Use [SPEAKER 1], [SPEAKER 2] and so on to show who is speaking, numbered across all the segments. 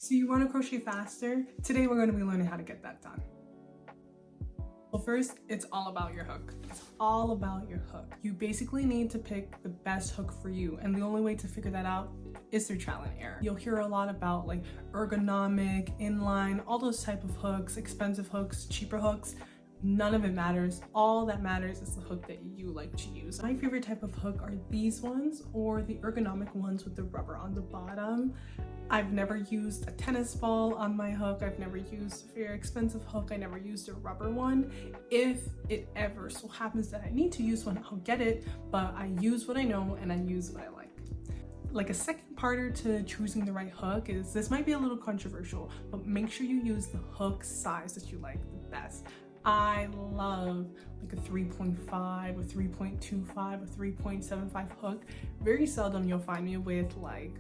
[SPEAKER 1] So you want to crochet faster? Today we're going to be learning how to get that done. Well, first, it's all about your hook. It's all about your hook. You basically need to pick the best hook for you, and the only way to figure that out is through trial and error. You'll hear a lot about like ergonomic, inline, all those type of hooks, expensive hooks, cheaper hooks. None of it matters. All that matters is the hook that you like to use. My favorite type of hook are these ones or the ergonomic ones with the rubber on the bottom. I've never used a tennis ball on my hook. I've never used a very expensive hook. I never used a rubber one. If it ever so happens that I need to use one, I'll get it, but I use what I know and I use what I like. Like a second parter to choosing the right hook is, this might be a little controversial, but make sure you use the hook size that you like the best. I love like a 3.5, a 3.25, a 3.75 hook. Very seldom you'll find me with like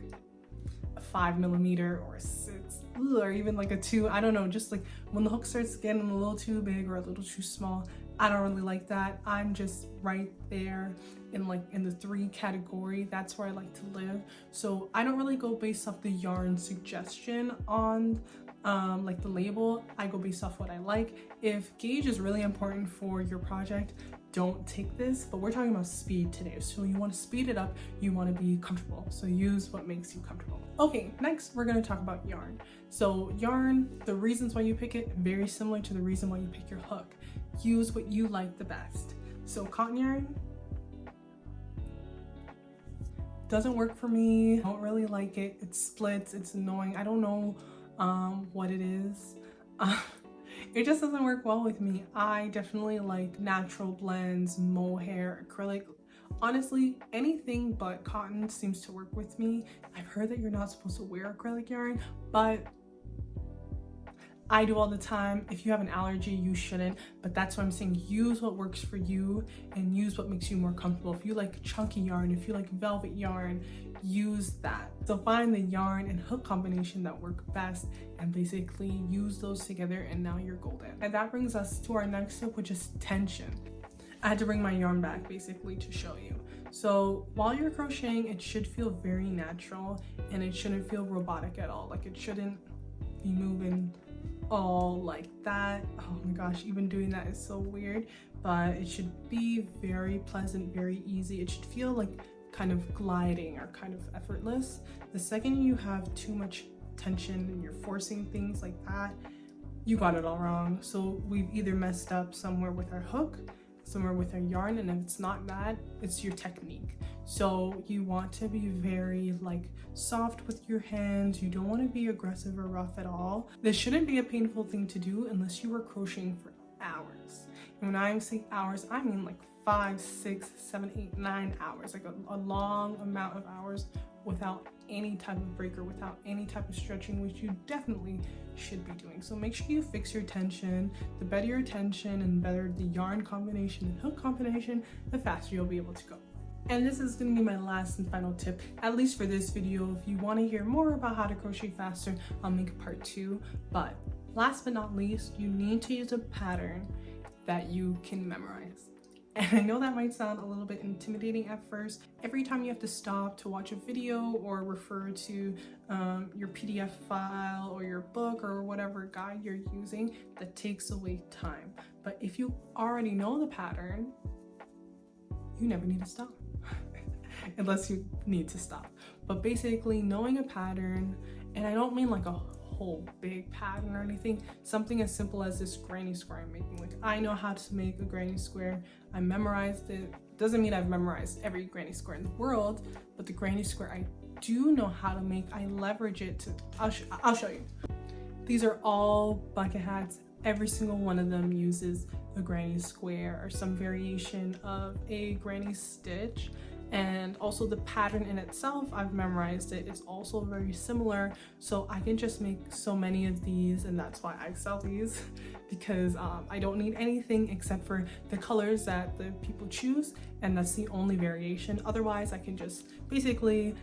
[SPEAKER 1] a 5mm or a 6, or even like a 2. I don't know, just like when the hook starts getting a little too big or a little too small, I don't really like that. I'm just right there in the 3 category. That's where I like to live. So I don't really go based off the yarn suggestion on like the label. I go based off what I like. If gauge is really important for your project, don't take this, but we're talking about speed today. So you want to speed it up, you want to be comfortable. So use what makes you comfortable. Okay, next we're going to talk about yarn. So yarn, the reasons why you pick it, very similar to the reason why you pick your hook. Use what you like the best. So cotton yarn doesn't work for me. I don't really like it. It splits, it's annoying. I don't know what it is. It just doesn't work well with me. I definitely like natural blends, mohair, acrylic. Honestly, anything but cotton seems to work with me. I've heard that you're not supposed to wear acrylic yarn, but I do all the time. If you have an allergy, you shouldn't, but that's why I'm saying use what works for you and use what makes you more comfortable. If you like chunky yarn, if you like velvet yarn, use that. So find the yarn and hook combination that work best and basically use those together, and now you're golden. And that brings us to our next step, which is tension. I had to bring my yarn back basically to show you. So while you're crocheting, it should feel very natural and it shouldn't feel robotic at all. Like it shouldn't be moving all like that. Oh my gosh, even doing that is so weird, but it should be very pleasant, very easy. It should feel like kind of gliding or kind of effortless. The second you have too much tension and you're forcing things like that, you got it all wrong. So we've either messed up somewhere with our hook, somewhere with our yarn, and if it's not that, it's your technique. So you want to be very like soft with your hands. You don't want to be aggressive or rough at all. This shouldn't be a painful thing to do unless you were crocheting for hours. And when I say hours, I mean like 5, 6, 7, 8, 9 hours, like a long amount of hours without any type of break or without any type of stretching, which you definitely should be doing. So make sure you fix your tension. The better your tension and better the yarn combination and hook combination, the faster you'll be able to go. And this is going to be my last and final tip, at least for this video. If you want to hear more about how to crochet faster, I'll make a part 2. But last but not least, you need to use a pattern that you can memorize. And I know that might sound a little bit intimidating at first. Every time you have to stop to watch a video or refer to your PDF file or your book or whatever guide you're using, that takes away time. But if you already know the pattern, you never need to stop. Unless you need to stop. But basically knowing a pattern, and I don't mean like a whole big pattern or anything, something as simple as this granny square I'm making. Like I know how to make a granny square. I memorized it. Doesn't mean I've memorized every granny square in the world, but the granny square I do know how to make. I leverage it to, I'll show you. These are all bucket hats. Every single one of them uses a granny square or some variation of a granny stitch. And also the pattern in itself, I've memorized it. It's also very similar, so I can just make so many of these, and that's why I sell these, because I don't need anything except for the colors that the people choose, and that's the only variation. Otherwise, I can just basically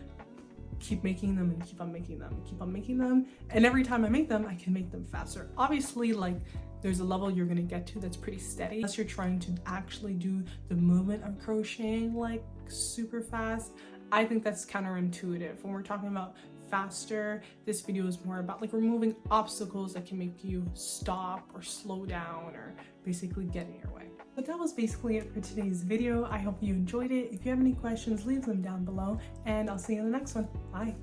[SPEAKER 1] keep making them and keep on making them and keep on making them, and every time I make them, I can make them faster. Obviously, like there's a level you're gonna get to that's pretty steady unless you're trying to actually do the movement of crocheting like super fast. I think that's counterintuitive when we're talking about faster. This video is more about like removing obstacles that can make you stop or slow down or basically get in your way. But that was basically it for today's video. I hope you enjoyed it. If you have any questions, leave them down below, and I'll see you in the next one. Bye.